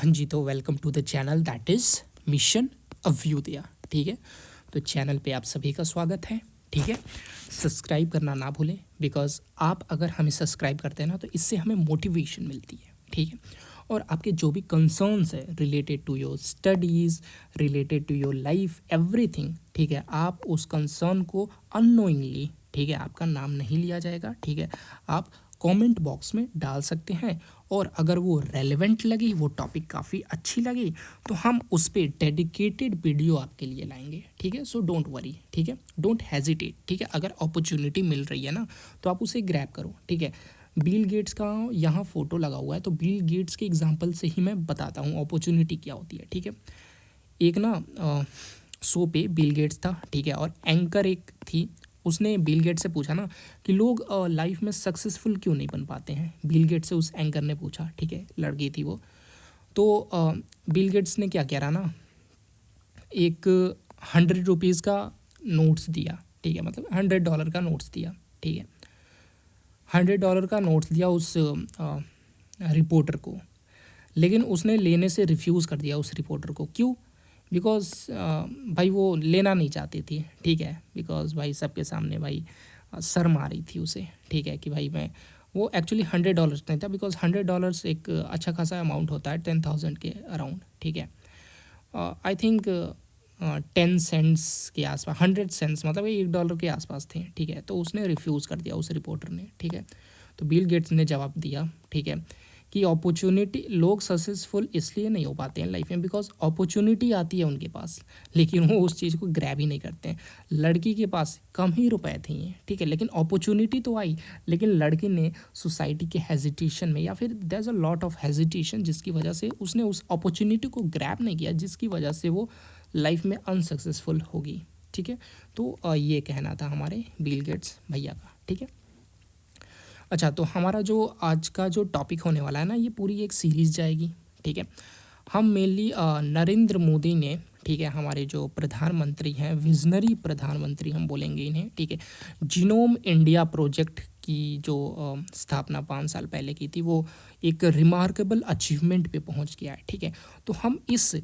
हाँ जी, तो welcome to the channel that is mission Abhyudaya. ठीक है, तो चैनल पे आप सभी का स्वागत है। ठीक है, सब्सक्राइब करना ना भूलें, बिकॉज आप अगर हमें सब्सक्राइब करते हैं ना तो इससे हमें मोटिवेशन मिलती है। ठीक है, और आपके जो भी कंसर्न्स है related to your studies, related to your life, everything, ठीक है, आप उस कंसर्न को अननोइंगली, ठीक है, आपका नाम नहीं लिया जाएगा। ठीक है, आप कमेंट बॉक्स में डाल सकते हैं, और अगर वो रेलेवेंट लगी, वो टॉपिक काफ़ी अच्छी लगी, तो हम उस पर डेडिकेटेड वीडियो आपके लिए लाएंगे। ठीक है, सो डोंट वरी। ठीक है, डोंट हेजिटेट। ठीक है, अगर अपॉर्चुनिटी मिल रही है ना तो आप उसे ग्रैब करो। ठीक है, बिल गेट्स का यहाँ फोटो लगा हुआ है, तो बिल गेट्स के एग्जाम्पल से ही मैं बताता हूँ अपॉर्चुनिटी क्या होती है। ठीक है, एक ना शो पे बिल गेट्स था। ठीक है, और एंकर एक थी, उसने बिल गेट से पूछा ना कि लोग लाइफ में सक्सेसफुल क्यों नहीं बन पाते हैं। बिल गेट से उस एंकर ने पूछा। ठीक है, लड़की थी वो। तो बिल गेट्स ने क्या करा ना, एक 100 रुपीज़ का नोट्स दिया। ठीक है, मतलब $100 का नोट्स दिया। ठीक है, $100 का नोट्स दिया उस रिपोर्टर को, लेकिन उसने लेने से रिफ्यूज़ कर दिया उस रिपोर्टर को। क्यों? बिकॉज भाई वो लेना नहीं चाहती थी। ठीक है, बिकॉज भाई सबके सामने भाई शर्म आ रही थी उसे। ठीक है, कि भाई मैं, वो एक्चुअली $100 नहीं था, बिकॉज $100 एक अच्छा खासा अमाउंट होता है, 10,000 के अराउंड। ठीक है, आई थिंक 10 सेंट्स के आसपास, 100 सेंट्स, मतलब $1 के आसपास थे। ठीक है, तो उसने रिफ्यूज़ कर दिया उस रिपोर्टर ने। ठीक है, तो बिल गेट्स ने जवाब दिया, ठीक है, कि अपॉर्चुनिटी, लोग सक्सेसफुल इसलिए नहीं हो पाते हैं लाइफ में बिकॉज अपॉर्चुनिटी आती है उनके पास, लेकिन वो उस चीज़ को ग्रैब ही नहीं करते हैं। लड़की के पास कम ही रुपए थे, ठीक है, लेकिन अपॉर्चुनिटी तो आई, लेकिन लड़की ने सोसाइटी के हेजिटेशन में, या फिर there is a lot of hesitation, जिसकी वजह से उसने उस अपॉर्चुनिटी को ग्रैब नहीं किया, जिसकी वजह से वो लाइफ में अनसक्सेसफुल होगी। ठीक है, तो ये कहना था हमारे बिल गेट्स भैया का। ठीक है, अच्छा, तो हमारा जो आज का जो टॉपिक होने वाला है ना, ये पूरी एक सीरीज़ जाएगी। ठीक है, हम मेनली नरेंद्र मोदी ने, ठीक है, हमारे जो प्रधानमंत्री हैं, विजनरी प्रधानमंत्री हम बोलेंगे इन्हें, ठीक है, जीनोम इंडिया प्रोजेक्ट की जो स्थापना 5 साल पहले की थी, वो एक रिमार्केबल अचीवमेंट पे पहुंच गया है। ठीक है, तो हम इस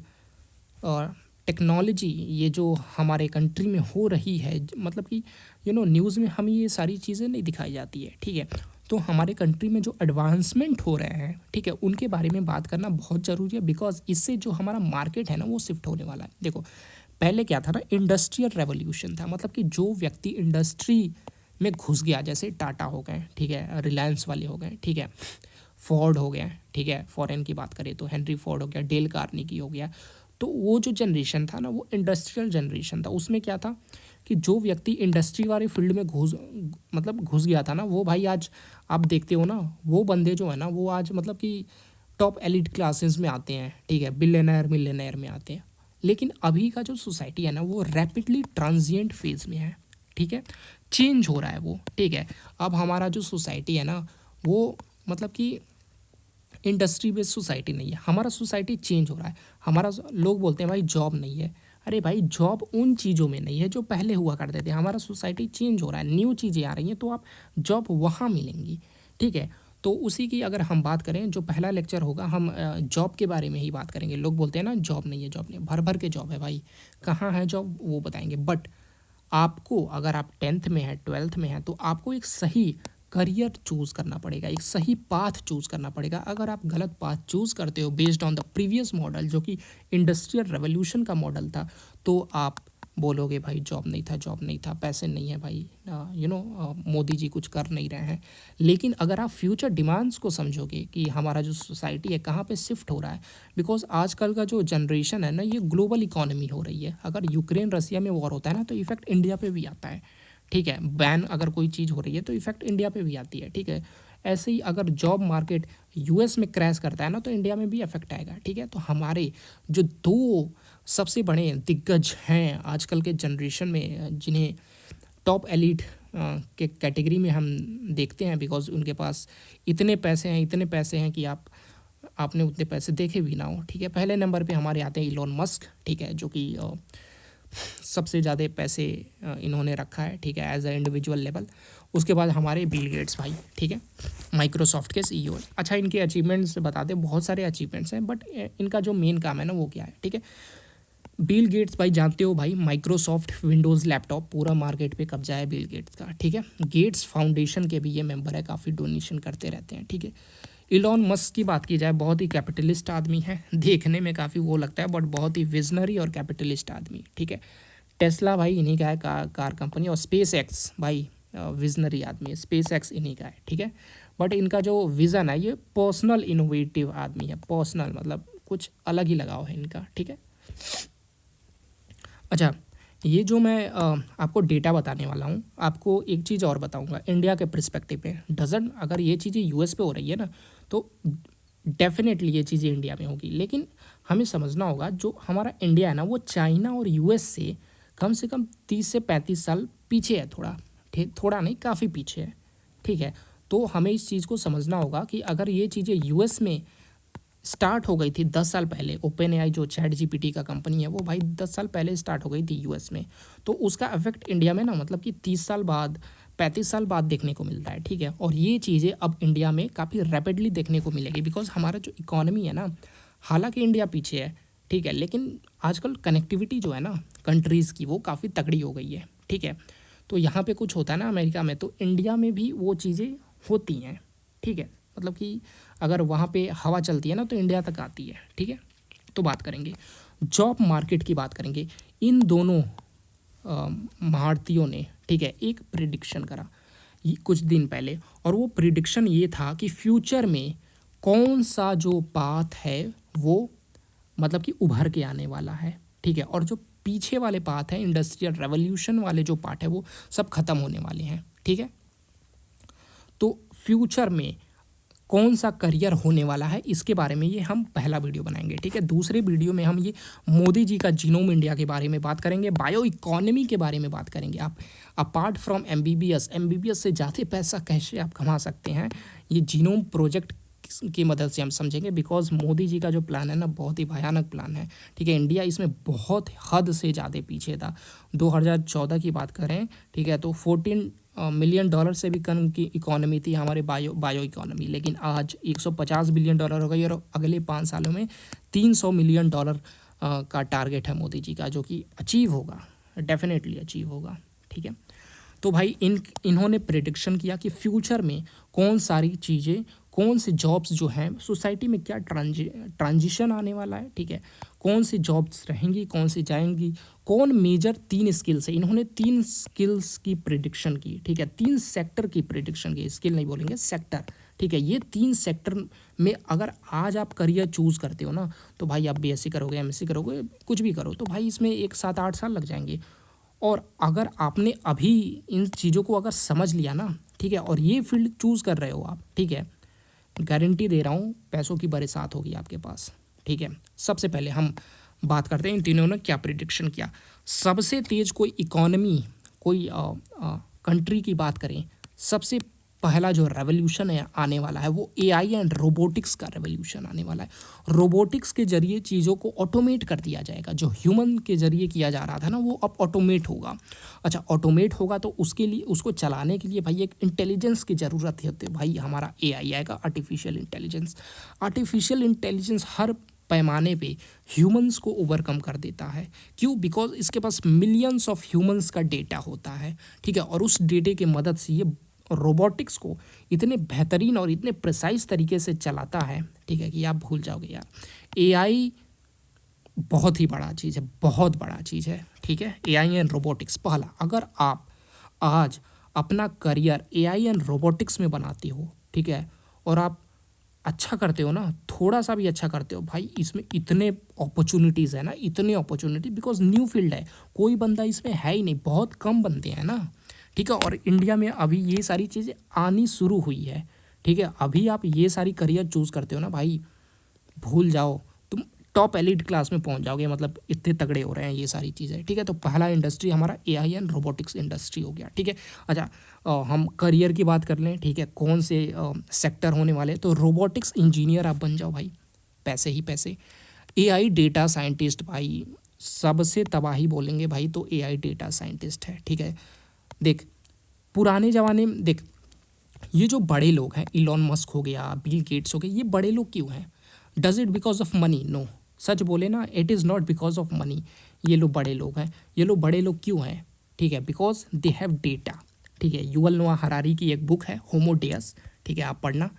टेक्नोलॉजी, ये जो हमारे कंट्री में हो रही है, मतलब कि न्यूज़ में हमें ये सारी चीज़ें नहीं दिखाई जाती है। ठीक है, तो हमारे कंट्री में जो एडवांसमेंट हो रहे हैं, ठीक है, उनके बारे में बात करना बहुत ज़रूरी है, बिकॉज इससे जो हमारा मार्केट है ना, वो शिफ्ट होने वाला है। देखो, पहले क्या था ना, इंडस्ट्रियल रेवोल्यूशन था, मतलब कि जो व्यक्ति इंडस्ट्री में घुस गया, जैसे टाटा हो गए, ठीक है, रिलायंस वाले हो गए, ठीक है, फोर्ड हो गया, ठीक है, फॉरेन की बात करें तो हेनरी फोर्ड हो गया, डेल कार्नेगी हो गया। तो वो जो जनरेशन था ना, वो इंडस्ट्रियल जनरेशन था। उसमें क्या था कि जो व्यक्ति इंडस्ट्री वाले फील्ड में घुस गया था ना, वो भाई आज आप देखते हो ना, वो बंदे जो है ना, वो आज मतलब कि टॉप एलिट क्लासेस में आते हैं। ठीक है, बिलियनर मिलियनर में आते हैं। लेकिन अभी का जो सोसाइटी है ना, वो रैपिडली ट्रांजिएंट फेज में है। ठीक है, चेंज हो रहा है वो। ठीक है, अब हमारा जो सोसाइटी है ना, वो मतलब कि इंडस्ट्री बेस्ड सोसाइटी नहीं है, हमारा सोसाइटी चेंज हो रहा है। हमारा, लोग बोलते हैं भाई जॉब नहीं है, अरे भाई जॉब उन चीज़ों में नहीं है जो पहले हुआ करते थे। हमारा सोसाइटी चेंज हो रहा है, न्यू चीज़ें आ रही हैं, तो आप जॉब वहाँ मिलेंगी। ठीक है, तो उसी की अगर हम बात करें, जो पहला लेक्चर होगा, हम जॉब के बारे में ही बात करेंगे। लोग बोलते हैं ना जॉब नहीं है, जॉब नहीं है, भर भर के जॉब है भाई, कहाँ है जॉब वो बताएंगे। बट आपको, अगर आप 10th में है, 12th में है, तो आपको एक सही करियर चूज़ करना पड़ेगा, एक सही पाथ चूज़ करना पड़ेगा। अगर आप गलत पाथ चूज़ करते हो based on the previous model, जो कि इंडस्ट्रियल रेवोल्यूशन का मॉडल था, तो आप बोलोगे भाई जॉब नहीं था, जॉब नहीं था, पैसे नहीं है भाई, मोदी जी कुछ कर नहीं रहे हैं। लेकिन अगर आप फ्यूचर डिमांड्स को समझोगे कि हमारा जो सोसाइटी है कहाँ पे शिफ्ट हो रहा है, बिकॉज आजकल का जो जनरेशन है ना, ये ग्लोबल इकोनॉमी हो रही है। अगर यूक्रेन रसिया में वॉर होता है ना, तो इफेक्ट इंडिया पे भी आता है। ठीक है, बैन अगर कोई चीज़ हो रही है तो इफेक्ट इंडिया पे भी आती है। ठीक है, ऐसे ही अगर जॉब मार्केट यूएस में क्रैश करता है ना, तो इंडिया में भी इफेक्ट आएगा। ठीक है, तो हमारे जो दो सबसे बड़े दिग्गज हैं आजकल के जनरेशन में, जिन्हें टॉप एलिट के कैटेगरी में हम देखते हैं, बिकॉज उनके पास इतने पैसे हैं, इतने पैसे हैं कि आपने उतने पैसे देखे भी ना हो। ठीक है, पहले नंबर पे हमारे आते हैं इलॉन मस्क, ठीक है, जो कि सबसे ज़्यादा पैसे इन्होंने रखा है, ठीक है, एज अ इंडिविजुअल लेवल। उसके बाद हमारे बिल गेट्स भाई, ठीक है, माइक्रोसॉफ्ट के सीईओ। अच्छा, इनके अचीवमेंट्स बता दें, बहुत सारे अचीवमेंट्स हैं, बट इनका जो मेन काम है ना वो क्या है, ठीक है। बिल गेट्स भाई जानते हो भाई, माइक्रोसॉफ्ट विंडोज़ लैपटॉप पूरा मार्केट पे कब्जा है बिल गेट्स का, ठीक है। गेट्स फाउंडेशन के भी ये मेंबर है, काफ़ी डोनेशन करते रहते हैं, ठीक है। इलॉन मस्क की बात की जाए, बहुत ही कैपिटलिस्ट आदमी है, देखने में काफ़ी वो लगता है, बट बहुत ही विजनरी और कैपिटलिस्ट आदमी, ठीक है। टेस्ला भाई इन्हीं का है, कार कंपनी। और स्पेस एक्स भाई विजनरी आदमी है, स्पेस एक्स इन्हीं का है, ठीक है। बट इनका जो विज़न है ये पर्सनल इनोवेटिव आदमी है, पर्सनल मतलब कुछ अलग ही लगाव है इनका, ठीक है। अच्छा, ये जो मैं आपको डेटा बताने वाला हूँ, आपको एक चीज़ और बताऊँगा इंडिया के पर्सपेक्टिव पे। डजन अगर ये चीज़ें यूएस पे हो रही है ना, तो डेफिनेटली ये चीज़ें इंडिया में होगी, लेकिन हमें समझना होगा जो हमारा इंडिया है ना वो चाइना और यूएस से कम 30 से 35 साल पीछे है, थोड़ा, ठीक, थोड़ा नहीं, काफ़ी पीछे है, ठीक है। तो हमें इस चीज़ को समझना होगा कि अगर ये चीज़ें यूएस में स्टार्ट हो गई थी 10 साल पहले, ओपन एआई जो चैट जीपीटी का कंपनी है वो भाई 10 साल पहले स्टार्ट हो गई थी यूएस में, तो उसका इफेक्ट इंडिया में ना मतलब कि 30 साल बाद, 35 साल बाद देखने को मिलता है, ठीक है। और ये चीज़ें अब इंडिया में काफ़ी रैपिडली देखने को मिलेगी, बिकॉज हमारा जो इकोनॉमी है ना, हालांकि इंडिया पीछे है, ठीक है, लेकिन आजकल कनेक्टिविटी जो है ना कंट्रीज़ की वो काफ़ी तगड़ी हो गई है, ठीक है। तो यहाँ पे कुछ होता है ना अमेरिका में, तो इंडिया में भी वो चीज़ें होती हैं, ठीक है। मतलब कि अगर वहाँ पे हवा चलती है ना तो इंडिया तक आती है, ठीक है। तो बात करेंगे जॉब मार्केट की, बात करेंगे। इन दोनों भारतीयों ने, ठीक है, एक प्रिडिक्शन करा कुछ दिन पहले, और वो प्रिडिक्शन ये था कि फ्यूचर में कौन सा जो पाथ है वो मतलब कि उभर के आने वाला है, ठीक है। और जो पीछे वाले पाथ है, इंडस्ट्रियल रेवोल्यूशन वाले जो पार्ट है वो सब खत्म होने वाले हैं, ठीक है। तो फ्यूचर में कौन सा करियर होने वाला है इसके बारे में ये हम पहला वीडियो बनाएंगे, ठीक है। दूसरे वीडियो में हम ये मोदी जी का जीनोम इंडिया के बारे में बात करेंगे, बायो इकोनॉमी के बारे में बात करेंगे। आप अपार्ट फ्रॉम एमबीबीएस से ज़्यादा पैसा कैसे आप कमा सकते हैं, ये जीनोम प्रोजेक्ट की मदद से हम समझेंगे। बिकॉज मोदी जी का जो प्लान है ना बहुत ही भयानक प्लान है, ठीक है। इंडिया इसमें बहुत हद से ज़्यादा पीछे था। 2014 की बात करें, ठीक है, तो 14 मिलियन डॉलर से भी कम की इकोनॉमी थी हमारे बायो इकोनॉमी, लेकिन आज 150 बिलियन डॉलर हो गई, और अगले 5 सालों में 300 मिलियन डॉलर का टारगेट है मोदी जी का, जो कि अचीव होगा, डेफिनेटली अचीव होगा, ठीक है। तो भाई इन्होंने प्रेडिक्शन किया कि फ्यूचर में कौन सारी चीज़ें, कौन से जॉब्स जो हैं सोसाइटी में, क्या ट्रांजिशन आने वाला है, ठीक है, कौन सी जॉब्स रहेंगी, कौन सी जाएंगी, कौन मेजर 3 स्किल्स है। इन्होंने 3 स्किल्स की प्रिडिक्शन की, ठीक है, 3 सेक्टर की प्रिडिक्शन की, स्किल नहीं बोलेंगे, सेक्टर, ठीक है। ये 3 सेक्टर में अगर आज आप करियर चूज़ करते हो ना, तो भाई आप बीएससी करोगे, एमएससी करोगे, कुछ भी करो, तो भाई इसमें 7-8 साल लग जाएंगे। और अगर आपने अभी इन चीज़ों को अगर समझ लिया ना, ठीक है, और ये फील्ड चूज़ कर रहे हो आप, ठीक है, गारंटी दे रहा हूँ पैसों की बरसात होगी आपके पास, ठीक है। सबसे पहले हम बात करते हैं इन तीनों ने क्या प्रिडिक्शन किया। सबसे तेज कोई इकोनॉमी, कोई कंट्री की बात करें, सबसे पहला जो रेवोल्यूशन है आने वाला है वो एआई एंड रोबोटिक्स का रेवोल्यूशन आने वाला है। रोबोटिक्स के जरिए चीज़ों को ऑटोमेट कर दिया जाएगा, जो ह्यूमन के जरिए किया जा रहा था ना वो अब ऑटोमेट होगा। अच्छा, ऑटोमेट होगा तो उसके लिए, उसको चलाने के लिए भाई एक इंटेलिजेंस की ज़रूरत है, तो भाई हमारा एआई आएगा, आर्टिफिशियल इंटेलिजेंस। आर्टिफिशियल इंटेलिजेंस हर पैमाने पे ह्यूमंस को ओवरकम कर देता है। क्यों? बिकॉज इसके पास मिलियंस ऑफ ह्यूमंस का डेटा होता है, ठीक है, और उस डेटे की मदद से ये रोबोटिक्स को इतने बेहतरीन और इतने प्रिसाइज तरीके से चलाता है, ठीक है, कि आप भूल जाओगे यार। एआई बहुत ही बड़ा चीज़ है, बहुत बड़ा चीज़ है, ठीक है। एआई एंड रोबोटिक्स, पहला, अगर आप आज अपना करियर एआई एंड रोबोटिक्स में बनाते हो, ठीक है, और आप अच्छा करते हो ना, थोड़ा सा भी अच्छा करते हो, भाई इसमें इतने अपॉर्चुनिटीज़ है ना, इतने अपॉर्चुनिटी, बिकॉज न्यू फील्ड है, कोई बंदा इसमें है ही नहीं, बहुत कम बनते हैं ना, ठीक है। और इंडिया में अभी ये सारी चीज़ें आनी शुरू हुई है, ठीक है। अभी आप ये सारी करियर चूज़ करते हो ना भाई, भूल जाओ, तुम टॉप एलिट क्लास में पहुंच जाओगे, मतलब इतने तगड़े हो रहे हैं ये सारी चीज़ें, ठीक है। तो पहला इंडस्ट्री हमारा एआई एंड रोबोटिक्स इंडस्ट्री हो गया, ठीक है। अच्छा, हम करियर की बात कर लें, ठीक है, कौन से सेक्टर होने वाले, तो रोबोटिक्स इंजीनियर आप बन जाओ भाई, पैसे ही पैसे। एआई डेटा साइंटिस्ट भाई, सबसे तबाही बोलेंगे भाई तो एआई डेटा साइंटिस्ट है, ठीक है। देख पुराने ज़माने में देख, ये जो बड़े लोग हैं, इलॉन मस्क हो गया, बिल गेट्स हो गए, ये बड़े लोग क्यों हैं? Does it because of money? No, सच बोले ना, it is not because of money. ये लोग बड़े लोग हैं। ये लोग बड़े लोग क्यों हैं? ठीक है, बिकॉज दे हैव डेटा। ठीक है, युवल नोआ हरारी की एक बुक है होमो डेयस, ठीक है, आप पढ़ना,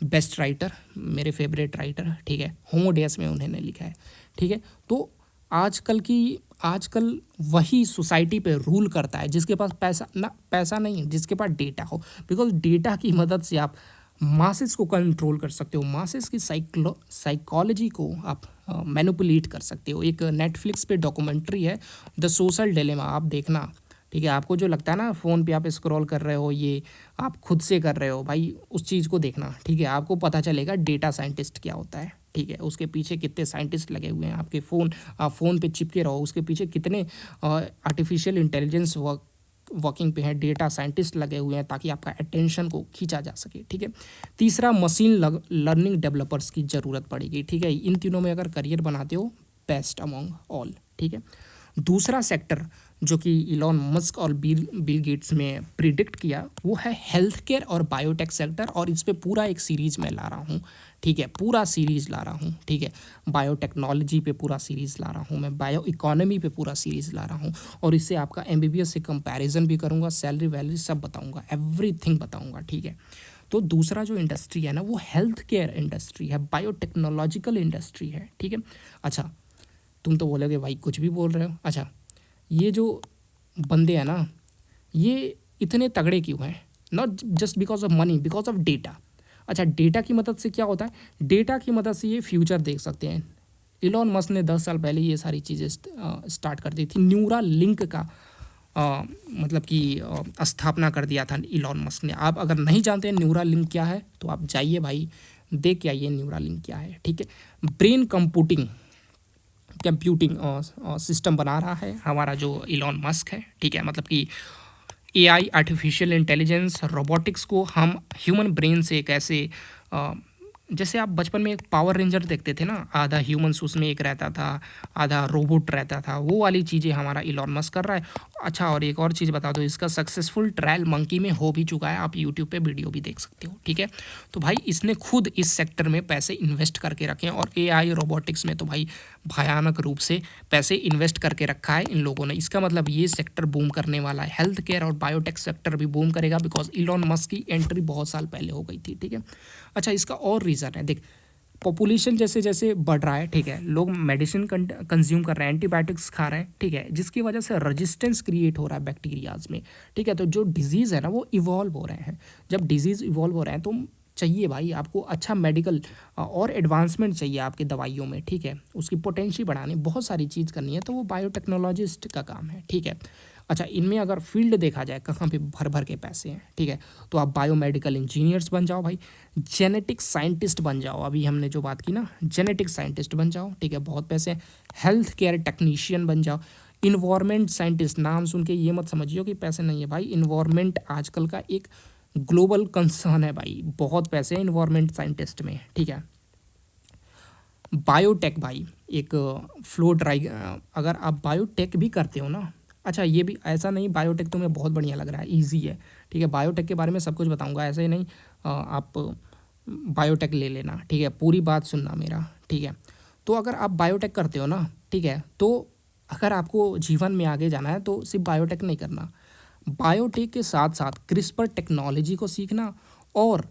बेस्ट राइटर, मेरे फेवरेट राइटर, ठीक है, होमो डेयस में उन्होंने लिखा है, ठीक है। तो आजकल वही सोसाइटी पे रूल करता है जिसके पास पैसा नहीं, जिसके पास डेटा हो, बिकॉज डेटा की मदद से आप मासेस को कंट्रोल कर सकते हो, मासेस की साइकोलॉजी को आप मैनिपुलेट कर सकते हो। एक नेटफ्लिक्स पे डॉक्यूमेंट्री है द सोशल डिलेमा, आप देखना, ठीक है। आपको जो लगता है ना फ़ोन पे आप स्क्रॉल कर रहे हो, ये आप खुद से कर रहे हो भाई, उस चीज़ को देखना, ठीक है। आपको पता चलेगा डेटा साइंटिस्ट क्या होता है, ठीक है। उसके पीछे कितने साइंटिस्ट लगे हुए हैं, आपके आप फ़ोन पे चिपके रहो, उसके पीछे कितने आर्टिफिशियल इंटेलिजेंस वर्किंग पे हैं, डेटा साइंटिस्ट लगे हुए हैं, ताकि आपका अटेंशन को खींचा जा सके, ठीक है। तीसरा, मशीन लर्निंग डेवलपर्स की ज़रूरत पड़ेगी, ठीक है। इन तीनों में अगर करियर बनाते हो, बेस्ट अमॉन्ग ऑल, ठीक है। दूसरा सेक्टर जो कि इलॉन मस्क और बिल गेट्स में प्रिडिक्ट किया, वो है हेल्थ केयर और बायोटेक सेक्टर, और इस पे पूरा एक सीरीज़ मैं ला रहा हूँ, ठीक है, पूरा सीरीज़ ला रहा हूँ, ठीक है। बायोटेक्नोलॉजी पे पूरा सीरीज़ ला रहा हूँ मैं, बायो इकोनॉमी पे पूरा सीरीज़ ला रहा हूँ, और इससे आपका एमबीबीएस से कंपैरिजन भी करूँगा, सैलरी वैलरी सब बताऊँगा, एवरीथिंग बताऊँगा, ठीक है। तो दूसरा जो इंडस्ट्री है ना, वो हेल्थ केयर इंडस्ट्री है, बायोटेक्नोलॉजिकल इंडस्ट्री है, ठीक है। अच्छा, तुम तो बोलोगे भाई कुछ भी बोल रहे हो। अच्छा, ये जो बंदे हैं ना, ये इतने तगड़े क्यों हैं? Not just because of money, because of data. अच्छा, डेटा की मदद से क्या होता है? डेटा की मदद से ये फ्यूचर देख सकते हैं। इलॉन मस्क ने 10 साल पहले ये सारी चीज़ें स्टार्ट कर दी थी। न्यूरा लिंक का मतलब कि स्थापना कर दिया था इलॉन मस्क ने। आप अगर नहीं जानते हैं न्यूरा लिंक क्या है, तो आप जाइए भाई, देख के आइए न्यूरा लिंक क्या है, ठीक है। ब्रेन कंप्यूटिंग सिस्टम बना रहा है हमारा जो इलॉन मस्क है, ठीक है। मतलब कि एआई, आर्टिफिशियल इंटेलिजेंस, रोबोटिक्स को हम ह्यूमन ब्रेन से कैसे जैसे आप बचपन में एक पावर रेंजर देखते थे ना, आधा ह्यूमंस उसमें एक रहता था, आधा रोबोट रहता था, वो वाली चीज़ें हमारा इलॉन मस्क कर रहा है। अच्छा, और एक और चीज़ बता दो, इसका सक्सेसफुल ट्रायल मंकी में हो भी चुका है, आप यूट्यूब पे वीडियो भी देख सकते हो, ठीक है। तो भाई इसने खुद इस सेक्टर में पैसे इन्वेस्ट करके रखे हैं, और एआई रोबोटिक्स में तो भाई भयानक रूप से पैसे इन्वेस्ट करके रखा है इन लोगों ने। इसका मतलब ये सेक्टर बूम करने वाला है, हेल्थ केयर और बायोटेक सेक्टर भी बूम करेगा, बिकॉज इलॉन मस्क की एंट्री बहुत साल पहले हो गई थी, ठीक है। अच्छा, इसका और रीज़न है, देख, पॉपुलेशन जैसे जैसे बढ़ रहा है, ठीक है, लोग मेडिसिन कंज्यूम कर रहे हैं, एंटीबायोटिक्स खा रहे हैं, ठीक है, जिसकी वजह से रेजिस्टेंस क्रिएट हो रहा है बैक्टीरियाज में, ठीक है। तो जो डिजीज़ है ना, वो इवॉल्व हो रहे हैं। जब डिजीज़ इवॉल्व हो रहे हैं तो चाहिए भाई आपको अच्छा मेडिकल और एडवांसमेंट चाहिए आपकी दवाइयों में, ठीक है। उसकी पोटेंशियल बढ़ानी, बहुत सारी चीज़ करनी है, तो वो बायोटेक्नोलॉजिस्ट का काम है, ठीक है। अच्छा, इनमें अगर फील्ड देखा जाए कहाँ पे भर भर के पैसे हैं, ठीक है, तो आप बायोमेडिकल इंजीनियर्स बन जाओ भाई, जेनेटिक साइंटिस्ट बन जाओ, अभी हमने जो बात की ना, जेनेटिक साइंटिस्ट बन जाओ, ठीक है, बहुत पैसे हैं। हेल्थ केयर टेक्नीशियन बन जाओ, इन्वायरमेंट साइंटिस्ट, नाम सुन के ये मत समझिए कि पैसे नहीं है भाई, इन्वायरमेंट आजकल का एक ग्लोबल कंसर्न है भाई, बहुत पैसे हैं इन्वायरमेंट साइंटिस्ट में, ठीक है। बायोटेक भाई, एक फ्लो ड्राई, अगर आप बायोटेक भी करते हो ना, अच्छा ये भी ऐसा नहीं बायोटेक तुम्हें बहुत बढ़िया लग रहा है, इजी है, ठीक है, बायोटेक के बारे में सब कुछ बताऊंगा, ऐसा ही नहीं आप बायोटेक ले लेना, ठीक है, पूरी बात सुनना मेरा, ठीक है। तो अगर आप बायोटेक करते हो ना, ठीक है, तो अगर आपको जीवन में आगे जाना है तो सिर्फ बायोटेक नहीं करना, बायोटेक के साथ साथ क्रिस्पर टेक्नोलॉजी को सीखना, और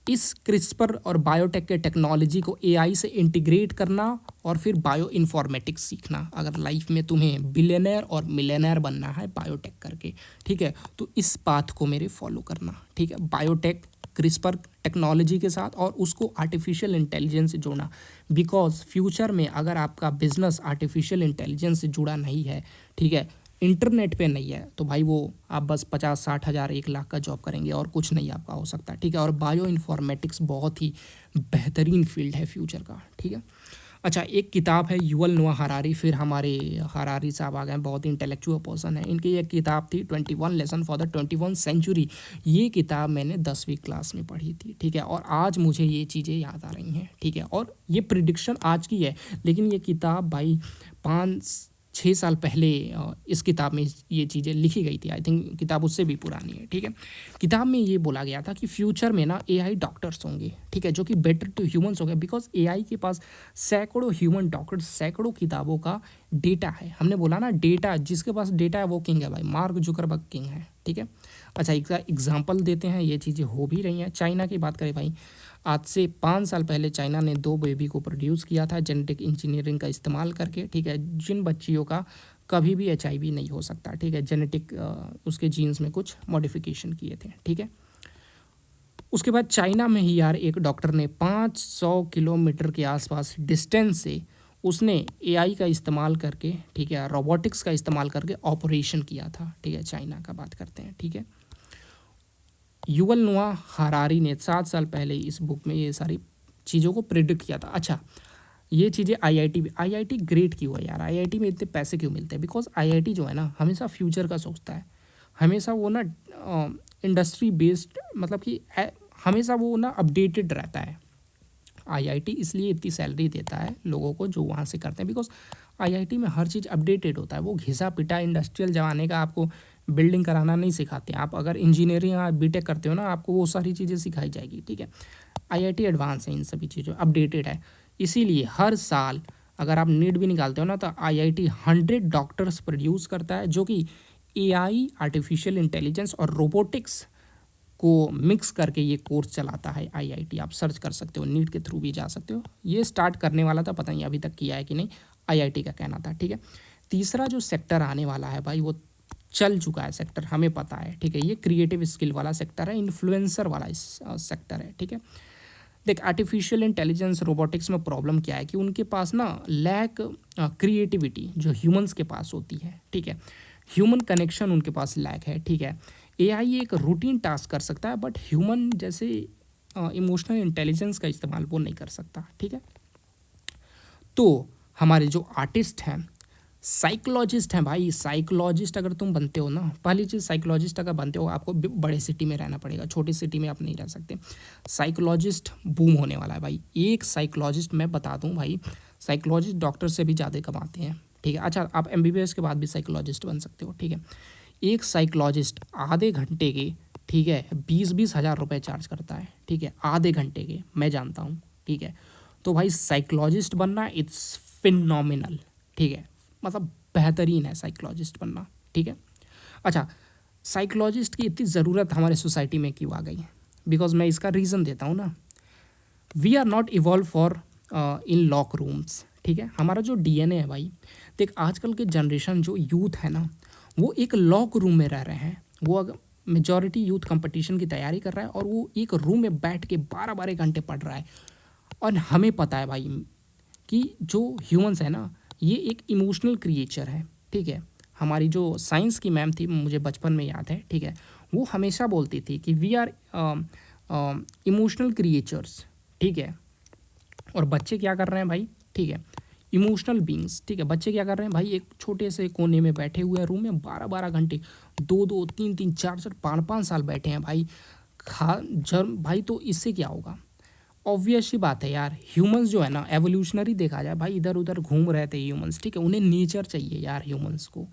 इस क्रिस्पर और बायोटेक के टेक्नोलॉजी को एआई से इंटीग्रेट करना, और फिर बायो इन्फॉर्मेटिक्स सीखना, अगर लाइफ में तुम्हें बिलियनर और मिलियनर बनना है बायोटेक करके, ठीक है, तो इस पाथ को मेरे फॉलो करना, ठीक है। बायोटेक क्रिस्पर टेक्नोलॉजी के साथ, और उसको आर्टिफिशियल इंटेलिजेंस से जोड़ना, बिकॉज फ्यूचर में अगर आपका बिजनेस आर्टिफिशियल इंटेलिजेंस से जुड़ा नहीं है, ठीक है, इंटरनेट पे नहीं है, तो भाई वो आप बस 50-60 हज़ार 1 लाख का जॉब करेंगे और कुछ नहीं आपका हो सकता, ठीक है। और बायो इन्फॉर्मेटिक्स बहुत ही बेहतरीन फील्ड है फ्यूचर का, ठीक है। अच्छा, एक किताब है युवल नोआ हरारी, फिर हमारे हरारी साहब आ गए, बहुत ही इंटेलेक्चुअल पर्सन है। इनकी एक किताब थी 21 लेसन फॉर द 21 सेंचुरी। ये किताब मैंने 10वीं क्लास में पढ़ी थी, ठीक है, और आज मुझे ये चीज़ें याद आ रही हैं, ठीक है, और ये प्रिडिक्शन आज की है, लेकिन ये किताब भाई 5-6 साल पहले इस किताब में ये चीज़ें लिखी गई थी। आई थिंक किताब उससे भी पुरानी है, ठीक है। किताब में ये बोला गया था कि फ्यूचर में ना एआई डॉक्टर्स होंगे, ठीक है, जो कि बेटर टू ह्यूमंस होंगे, बिकॉज एआई के पास सैकड़ों ह्यूमन डॉक्टर्स, सैकड़ों किताबों का डेटा है। हमने बोला ना, डेटा, जिसके पास डेटा है वो किंग है भाई, मार्क जुकरबर्ग किंग है, ठीक है। अच्छा, एक एग्जाम्पल देते हैं, ये चीज़ें हो भी रही हैं। चाइना की बात करें भाई, आज से 5 साल पहले चाइना ने 2 बेबी को प्रोड्यूस किया था जेनेटिक इंजीनियरिंग का इस्तेमाल करके, ठीक है, जिन बच्चियों का कभी भी एचआईवी नहीं हो सकता, ठीक है, जेनेटिक उसके जीन्स में कुछ मॉडिफिकेशन किए थे, ठीक है। उसके बाद चाइना में ही यार एक डॉक्टर ने 500 किलोमीटर के आसपास डिस्टेंस से उसने एआई का इस्तेमाल करके, ठीक है, रोबोटिक्स का इस्तेमाल करके ऑपरेशन किया था, ठीक है, चाइना का बात करते हैं, ठीक है। युवल नोआ हरारी ने 7 साल पहले इस बुक में ये सारी चीज़ों को प्रिडिक्ट किया था। अच्छा, ये चीज़ें आईआईटी ग्रेट क्यों है यार, आईआईटी में इतने पैसे क्यों मिलते हैं? बिकॉज आईआईटी जो है ना, हमेशा फ्यूचर का सोचता है, हमेशा वो ना इंडस्ट्री बेस्ड, मतलब कि हमेशा वो ना अपडेटेड रहता है। आईआईटी इसलिए इतनी सैलरी देता है लोगों को जो वहाँ से करते हैं, बिकॉज आईआईटी में हर चीज़ अपडेटेड होता है। वो घिसा पिटा इंडस्ट्रियल जमाने का आपको बिल्डिंग कराना नहीं सिखाते। आप अगर इंजीनियरिंग या बीटेक करते हो ना, आपको वो सारी चीज़ें सिखाई जाएगी, ठीक है। आईआईटी एडवांस है इन सभी चीज़ों, अपडेटेड है। इसीलिए हर साल अगर आप नीट भी निकालते हो ना, तो आईआईटी 100 डॉक्टर्स प्रोड्यूस करता है, जो कि एआई, आर्टिफिशियल इंटेलिजेंस और रोबोटिक्स को मिक्स करके ये कोर्स चलाता है आईआईटी। आप सर्च कर सकते हो, नीट के थ्रू भी जा सकते हो। ये स्टार्ट करने वाला था, पता नहीं अभी तक किया है कि नहीं, आईआईटी का कहना था, ठीक है। तीसरा जो सेक्टर आने वाला है भाई, वो चल चुका है सेक्टर, हमें पता है, ठीक है। ये क्रिएटिव स्किल वाला सेक्टर है, इन्फ्लुएंसर वाला सेक्टर है, ठीक है। देख, आर्टिफिशियल इंटेलिजेंस, रोबोटिक्स में प्रॉब्लम क्या है कि उनके पास ना लैक क्रिएटिविटी जो ह्यूमंस के पास होती है, ठीक है। ह्यूमन कनेक्शन उनके पास लैक है, ठीक है। एआई एक रूटीन टास्क कर सकता है, बट ह्यूमन जैसे इमोशनल इंटेलिजेंस का इस्तेमाल वो नहीं कर सकता, ठीक है। तो हमारे जो आर्टिस्ट हैं, साइकोलॉजिस्ट हैं भाई, साइकोलॉजिस्ट अगर तुम बनते हो ना, पहली चीज़, साइकोलॉजिस्ट अगर बनते हो आपको बड़े सिटी में रहना पड़ेगा, छोटी सिटी में आप नहीं रह सकते। साइकोलॉजिस्ट बूम होने वाला है भाई। एक साइकोलॉजिस्ट मैं बता दूं भाई, साइकोलॉजिस्ट डॉक्टर से भी ज़्यादा कमाते हैं, ठीक है। अच्छा, आप एमबीबीएस के बाद भी साइकोलॉजिस्ट बन सकते हो, ठीक है। एक साइकोलॉजिस्ट आधे घंटे के, ठीक है, 20-20 हज़ार रुपये चार्ज करता है, ठीक है, आधे घंटे के, मैं जानता हूँ, ठीक है। तो भाई साइकोलॉजिस्ट बनना इट्स फिनोमिनल, ठीक है, मतलब बेहतरीन है साइकोलॉजिस्ट बनना, ठीक है। अच्छा, साइकोलॉजिस्ट की इतनी ज़रूरत हमारे सोसाइटी में क्यों आ गई है? बिकॉज मैं इसका रीज़न देता हूँ ना, we are not evolve for in lock rooms, ठीक है। हमारा जो डीएनए है भाई, देख आजकल के जनरेशन जो यूथ है ना, वो एक लॉक रूम में रह रहे हैं। वो अगर मेजॉरिटी यूथ कंपटीशन की तैयारी कर रहा है, और वो एक रूम में बैठ के 12-12 घंटे पढ़ रहा है। और हमें पता है भाई कि जो ह्यूमंस है ना, ये एक इमोशनल क्रिएचर है, ठीक है। हमारी जो साइंस की मैम थी, मुझे बचपन में याद है, ठीक है, वो हमेशा बोलती थी कि वी आर इमोशनल क्रिएचर्स, ठीक है। और बच्चे क्या कर रहे हैं भाई, ठीक है, इमोशनल बींग्स, ठीक है। बच्चे क्या कर रहे हैं भाई, एक छोटे से कोने में बैठे हुए हैं रूम में 12-12 घंटे, 2-2, 3-3, 4-4, 5-5 साल बैठे हैं भाई। भाई तो इससे क्या होगा? ऑब्वियस सी बात है यार, ह्यूमंस जो है ना, एवोल्यूशनरी देखा जाए भाई, इधर उधर घूम रहे थे ह्यूमंस, ठीक है। उन्हें नेचर चाहिए यार ह्यूमंस को,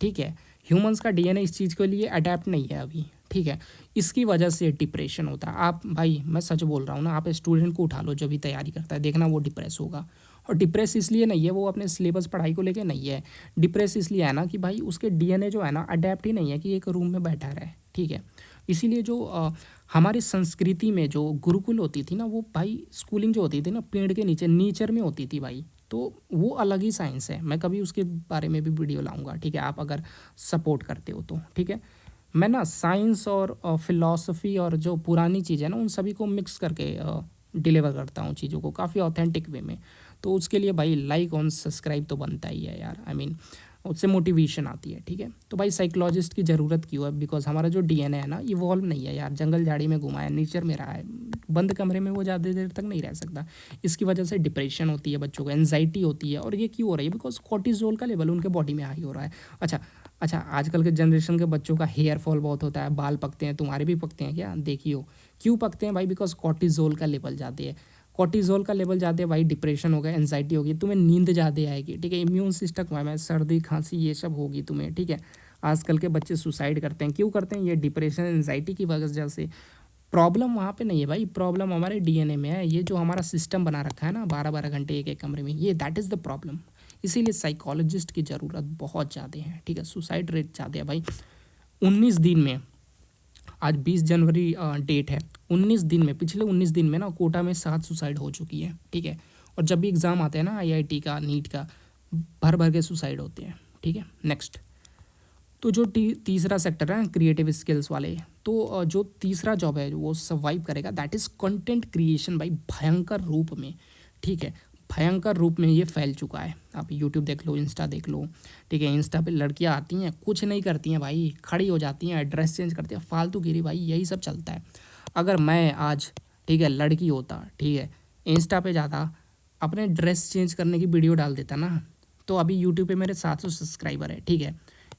ठीक है। ह्यूमंस का डीएनए इस चीज़ के लिए अडेप्ट नहीं है अभी, ठीक है। इसकी वजह से डिप्रेशन होता है। आप भाई, मैं सच बोल रहा हूँ ना, आप स्टूडेंट को उठा लो जो भी तैयारी करता है, देखना वो डिप्रेस होगा। और डिप्रेस इसलिए नहीं है, वो अपने सिलेबस पढ़ाई को लेके नहीं है। डिप्रेस इसलिए है ना कि भाई उसके डीएनए जो है ना, अडेप्ट ही नहीं है कि एक रूम में बैठा रहे, ठीक है। इसीलिए जो हमारी संस्कृति में जो गुरुकुल होती थी ना, वो भाई स्कूलिंग जो होती थी ना, पेड़ के नीचे नेचर में होती थी भाई। तो वो अलग ही साइंस है, मैं कभी उसके बारे में भी वीडियो लाऊंगा, ठीक है, आप अगर सपोर्ट करते हो तो, ठीक है। मैं ना साइंस और फिलॉसफी और जो पुरानी चीज़ है ना, उन सभी को मिक्स करके डिलीवर करता हूँ चीज़ों को काफ़ी ऑथेंटिक वे में। तो उसके लिए भाई लाइक और सब्सक्राइब तो बनता ही है यार। आई मीन उससे मोटिवेशन आती है, ठीक है। तो भाई साइकोलॉजिस्ट की ज़रूरत क्यों है? बिकॉज हमारा जो डीएनए है ना, इवॉल्व नहीं है यार, जंगल झाड़ी में घुमा है, नेचर में रहा है, बंद कमरे में वो ज़्यादा देर तक नहीं रह सकता। इसकी वजह से डिप्रेशन होती है बच्चों को, एनजाइटी होती है, और ये क्यों हो रही है? बिकॉज कॉर्टिजोल का लेवल उनके बॉडी में हाई हो रहा है। अच्छा, आजकल के जनरेशन के बच्चों का हेयर फॉल बहुत होता है, बाल पकते हैं, तुम्हारे भी पकते हैं क्या? देखियो क्यों पकते हैं भाई, बिकॉज कॉर्टिजोल का लेवल ज़्यादा है। कॉर्टिजोल का लेवल ज़्यादा है भाई, डिप्रेशन हो गया, एनजाइटी होगी, तुम्हें नींद ज़्यादा आएगी, ठीक है, इम्यून सिस्टम में सर्दी खांसी ये सब होगी तुम्हें, ठीक है। आजकल के बच्चे सुसाइड करते हैं, क्यों करते हैं? ये डिप्रेशन एनजाइटी की वजह से। प्रॉब्लम वहाँ पे नहीं है भाई, प्रॉब्लम हमारे डीएनए में है। ये जो हमारा सिस्टम बना रखा है ना, 12-12 घंटे एक एक कमरे में, ये दैट इज़ द प्रॉब्लम। इसीलिए साइकोलॉजिस्ट की ज़रूरत बहुत ज़्यादा है, ठीक है। सुसाइड रेट ज़्यादा है भाई। 19 दिन में, आज 20 जनवरी डेट है, 19 दिन में, पिछले 19 दिन में ना कोटा में 7 सुसाइड हो चुकी है, ठीक है। और जब भी एग्ज़ाम आते हैं ना आईआईटी का, नीट का, भर भर के सुसाइड होते हैं, ठीक है। नेक्स्ट, तो जो तीसरा सेक्टर है क्रिएटिव स्किल्स वाले, तो जो तीसरा जॉब है वो सर्वाइव करेगा, दैट इज़ कंटेंट क्रिएशन भाई, भयंकर रूप में, ठीक है। भयंकर रूप में ये फैल चुका है। आप यूट्यूब देख लो, इंस्टा देख लो, ठीक है। इंस्टा पे लड़कियां आती हैं, कुछ नहीं करती हैं भाई, खड़ी हो जाती हैं, ड्रेस चेंज करती हैं, फालतू गिरी भाई, यही सब चलता है। अगर मैं आज, ठीक है, लड़की होता, ठीक है, इंस्टा पे जाता, अपने ड्रेस चेंज करने की वीडियो डाल देता ना, तो अभी यूट्यूब पे मेरे 700 सब्सक्राइबर है, ठीक है।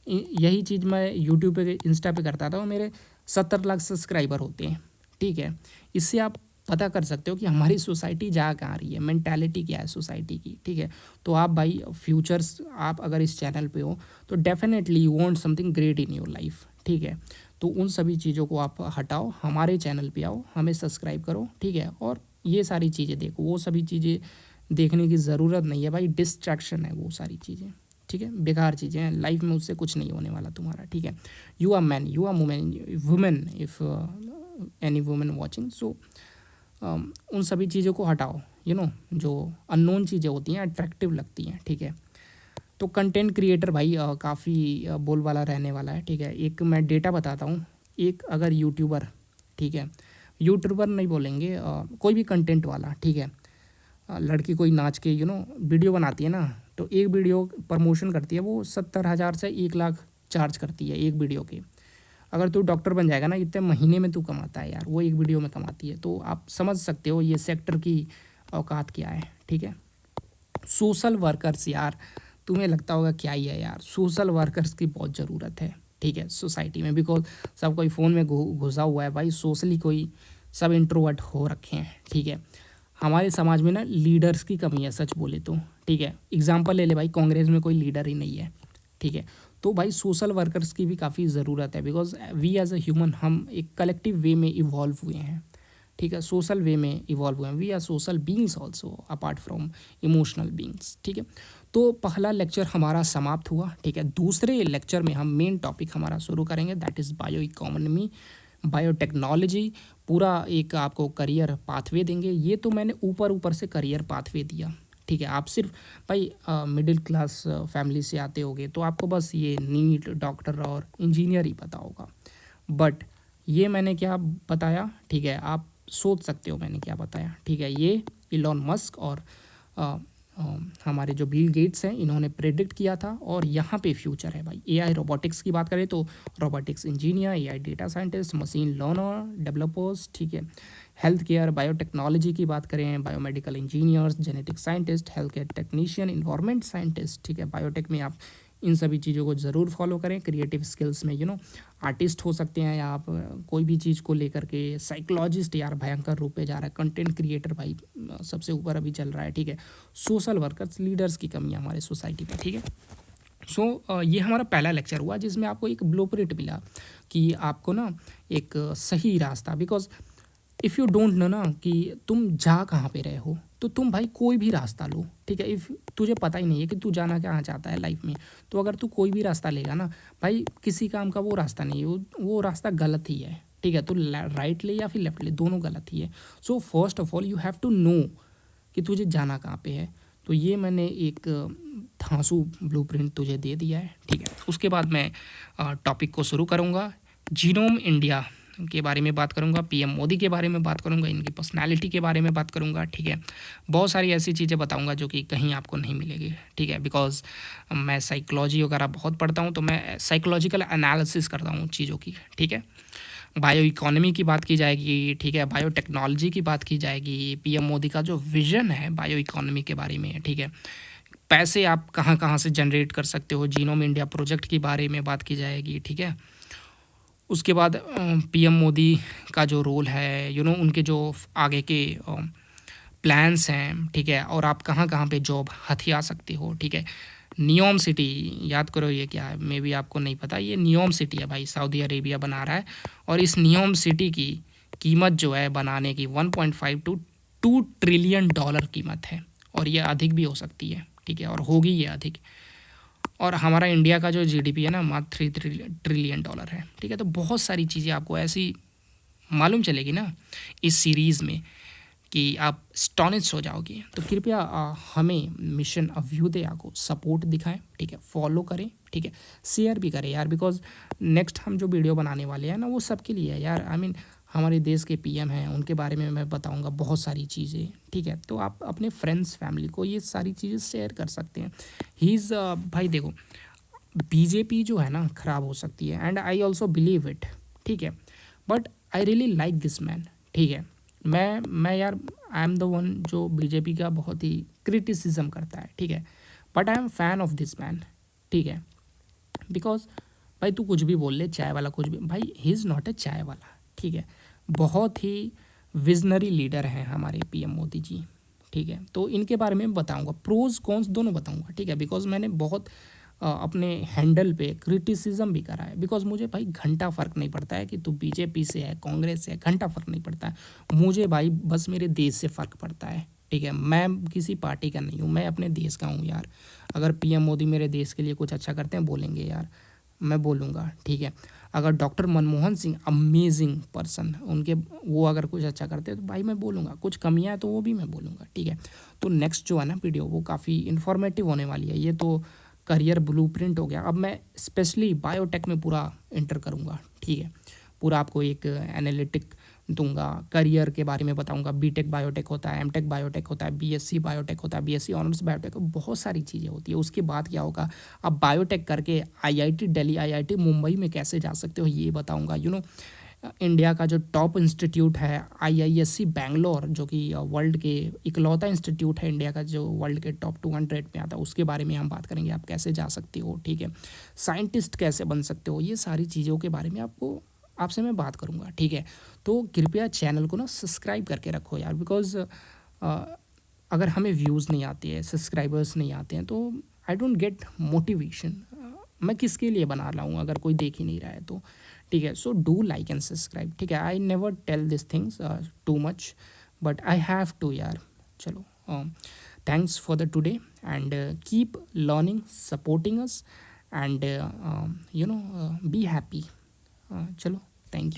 यही चीज़ मैं यूट्यूब पे, इंस्टा पे करता था, और मेरे 70 लाख सब्सक्राइबर होते हैं, ठीक है। इससे आप पता कर सकते हो कि हमारी सोसाइटी जा कहाँ रही है, मेंटालिटी क्या है सोसाइटी की, ठीक है। तो आप भाई फ्यूचर्स, आप अगर इस चैनल पे हो तो definitely you want something great in your life, ठीक है। तो उन सभी चीज़ों को आप हटाओ, हमारे चैनल पे आओ, हमें सब्सक्राइब करो, ठीक है। और ये सारी चीज़ें देखो, वो सभी चीज़ें देखने की ज़रूरत नहीं है भाई, डिस्ट्रैक्शन है वो सारी चीज़ें, ठीक है, बेकार चीज़ें हैं। लाइफ में उससे कुछ नहीं होने वाला तुम्हारा, ठीक है। You are man, you are women, if any women watching, so उन सभी चीज़ों को हटाओ, जो अननोन चीज़ें होती हैं, अट्रैक्टिव लगती हैं, ठीक है। तो कंटेंट क्रिएटर भाई काफ़ी बोलबाला रहने वाला है, ठीक है। एक मैं डेटा बताता हूँ, एक अगर यूट्यूबर, ठीक है, यूट्यूबर नहीं बोलेंगे, कोई भी कंटेंट वाला, ठीक है, लड़की कोई नाच के वीडियो बनाती है ना, तो एक वीडियो प्रमोशन करती है, वो 70,000 से 1 लाख चार्ज करती है एक वीडियो के। अगर तू डॉक्टर बन जाएगा ना, इतने महीने में तू कमाता है यार, वो एक वीडियो में कमाती है। तो आप समझ सकते हो ये सेक्टर की औकात क्या है, ठीक है। सोशल वर्कर्स यार, तुम्हें लगता होगा क्या ही है यार, सोशल वर्कर्स की बहुत ज़रूरत है, ठीक है, सोसाइटी में। बिकॉज सब कोई फ़ोन में घुसा हुआ है भाई, सोशली कोई सब इंट्रोवर्ट हो रखे हैं, ठीक है। हमारे समाज में ना लीडर्स की कमी है, सच बोले तो, ठीक है। एग्जाम्पल ले ले भाई, कांग्रेस में कोई लीडर ही नहीं है, ठीक है। तो भाई सोशल वर्कर्स की भी काफ़ी ज़रूरत है, because we as a human, हम एक कलेक्टिव वे में इवॉल्व हुए हैं, ठीक है, सोशल वे में इवॉल्व हुए हैं। We are social beings also apart from emotional beings, ठीक है। तो पहला लेक्चर हमारा समाप्त हुआ, ठीक है। दूसरे लेक्चर में हम मेन टॉपिक हमारा शुरू करेंगे, that is bio economy, biotechnology, पूरा एक आपको करियर पाथवे देंगे। ये तो मैंने ऊपर ऊपर से करियर पाथवे दिया, ठीक है। आप सिर्फ भाई मिडिल क्लास फैमिली से आते होगे, तो आपको बस ये नीट, डॉक्टर और इंजीनियर ही पता होगा, बट ये मैंने क्या बताया, ठीक है, आप सोच सकते हो मैंने क्या बताया, ठीक है। ये इलॉन मस्क और हमारे जो बिल गेट्स हैं, इन्होंने प्रेडिक्ट किया था, और यहाँ पे फ्यूचर है भाई। एआई रोबोटिक्स की बात करें तो robotics engineer, AI data scientist, machine learner, developers, ठीक है। हेल्थ केयर, बायोटेक्नोलॉजी की बात करें, biomedical engineers, genetic scientist, health care technician, environment scientist, ठीक है। बायोटेक में आप इन सभी चीज़ों को ज़रूर फॉलो करें। क्रिएटिव स्किल्स में आर्टिस्ट हो सकते हैं, या आप कोई भी चीज़ को लेकर के, साइकोलॉजिस्ट यार भयंकर रूप पे जा रहा है, कंटेंट क्रिएटर भाई सबसे ऊपर अभी चल रहा है, ठीक है। सोशल वर्कर्स, लीडर्स की कमी है हमारे सोसाइटी में, ठीक है। सो ये हमारा पहला लेक्चर हुआ, जिसमें आपको एक ब्लूप्रिंट मिला कि आपको ना एक सही रास्ता, because if you don't know ना कि तुम जा कहाँ पे रहे हो, तो तुम भाई कोई भी रास्ता लो, ठीक है। इफ़ तुझे पता ही नहीं है कि तू जाना कहाँ चाहता है लाइफ में, तो अगर तू कोई भी रास्ता लेगा ना भाई, किसी काम का वो रास्ता नहीं है, वो रास्ता गलत ही है, ठीक है। तो राइट ले या फिर लेफ्ट ले, दोनों गलत ही है। So first of all you have to know कि तुझे जाना कहाँ पे है। तो ये मैंने एक धांसू ब्लूप्रिंट तुझे दे दिया है, ठीक है। उसके बाद मैं टॉपिक को शुरू करूँगा, जीनोम इंडिया के बारे में बात करूंगा, पीएम मोदी के बारे में बात करूंगा, इनकी पर्सनालिटी के बारे में बात करूंगा, ठीक है। बहुत सारी ऐसी चीज़ें बताऊंगा जो कि कहीं आपको नहीं मिलेगी, ठीक है। बिकॉज मैं साइकोलॉजी वगैरह बहुत पढ़ता हूँ, तो मैं साइकोलॉजिकल एनालिसिस करता हूँ चीज़ों की, ठीक है। बायो इकोनॉमी की बात की जाएगी, ठीक है। बायोटेक्नोलॉजी की बात की जाएगी, पीएम मोदी का जो विज़न है बायो इकोनॉमी के बारे में, ठीक है। पैसे आप कहाँ कहाँ से जनरेट कर सकते हो, जीनोम इंडिया प्रोजेक्ट के बारे में बात की जाएगी, ठीक है। उसके बाद पीएम मोदी का जो रोल है, उनके जो आगे के प्लान्स हैं, ठीक है। और आप कहाँ कहाँ पे जॉब हथिया सकते हो, ठीक है। नियोम सिटी, याद करो ये क्या है, मे भी आपको नहीं पता, ये नियोम सिटी है भाई, सऊदी अरेबिया बना रहा है। और इस नियोम सिटी की कीमत जो है बनाने की 1.5 टू 2 ट्रिलियन डॉलर कीमत है, और ये अधिक भी हो सकती है, ठीक है, और होगी ये अधिक। और हमारा इंडिया का जो जीडीपी है ना, मात्र 3 ट्रिलियन डॉलर है, ठीक है। तो बहुत सारी चीज़ें आपको ऐसी मालूम चलेगी ना इस सीरीज़ में कि आप स्टॉनिश हो जाओगे। तो कृपया हमें मिशन अभ्युदया को सपोर्ट दिखाएं, ठीक है, फॉलो करें, ठीक है, शेयर भी करें यार, बिकॉज नेक्स्ट हम जो वीडियो बनाने वाले हैं ना, वो सबके लिए है यार। आई मीन हमारे देश के पीएम हैं, उनके बारे में मैं बताऊंगा बहुत सारी चीज़ें, ठीक है। तो आप अपने फ्रेंड्स फैमिली को ये सारी चीज़ें शेयर कर सकते हैं। ही इज़ भाई देखो, बीजेपी जो है ना ख़राब हो सकती है, and I also believe it, ठीक है। But I really like this man, ठीक है। मैं यार आई एम द वन जो बीजेपी का बहुत ही क्रिटिसिज्म करता है, ठीक है। But I am fan of this man, ठीक है। बिकॉज भाई तू कुछ भी बोल ले, चाय वाला कुछ भी, भाई ही इज़ नॉट ए चाय वाला, ठीक है। बहुत ही विजनरी लीडर हैं हमारे पीएम मोदी जी, ठीक है। तो इनके बारे में बताऊंगा, प्रोज कॉन्स दोनों बताऊंगा, ठीक है। बिकॉज मैंने बहुत अपने हैंडल पे क्रिटिसिज्म भी करा है। बिकॉज मुझे भाई घंटा फ़र्क नहीं पड़ता है कि तू बीजेपी से है, कांग्रेस से है, घंटा फ़र्क नहीं पड़ता है मुझे भाई, बस मेरे देश से फ़र्क पड़ता है, ठीक है। मैं किसी पार्टी का नहीं हूँ, मैं अपने देश का हूँ यार। अगर पीएम मोदी मेरे देश के लिए कुछ अच्छा करते हैं, बोलेंगे यार, मैं बोलूँगा, ठीक है। अगर doctor Manmohan Singh amazing person, उनके वो अगर कुछ अच्छा करते हैं तो भाई मैं बोलूँगा, कुछ कमियाँ हैं तो वो भी मैं बोलूँगा, ठीक है। तो नेक्स्ट जो है ना वीडियो, वो काफ़ी इन्फॉर्मेटिव होने वाली है। ये तो करियर ब्लूप्रिंट हो गया, अब मैं स्पेशली बायोटेक में पूरा इंटर करूँगा, ठीक है। पूरा आपको एक एनालिटिक दूंगा, करियर के बारे में बताऊंगा। बीटेक बायोटेक होता है, एमटेक बायोटेक होता है, बीएससी बायोटेक होता है, बीएससी ऑनर्स बायोटेक, बहुत सारी चीज़ें होती है। उसके बाद क्या होगा, अब बायोटेक करके आईआईटी दिल्ली, आईआईटी मुंबई में कैसे जा सकते हो ये बताऊंगा। इंडिया का जो टॉप इंस्टीट्यूट है आईआईएससी बैंगलोर, जो कि वर्ल्ड के इकलौता इंस्टीट्यूट है इंडिया का जो वर्ल्ड के टॉप 200 में आता है, उसके बारे में हम बात करेंगे, आप कैसे जा सकते हो, ठीक है। साइंटिस्ट कैसे बन सकते हो, ये सारी चीज़ों के बारे में आपसे मैं बात करूँगा, ठीक है। तो कृपया चैनल को ना सब्सक्राइब करके रखो यार, बिकॉज अगर हमें व्यूज़ नहीं आते हैं, सब्सक्राइबर्स नहीं आते हैं, तो आई डोंट गेट मोटिवेशन। मैं किसके लिए बना रहा हूँ अगर कोई देख ही नहीं रहा है तो, ठीक है। So do like and subscribe, ठीक है। I never tell this things too much, but I have to यार। चलो, thanks for the today, and keep learning, supporting us, and be happy. चलो, थैंक यू।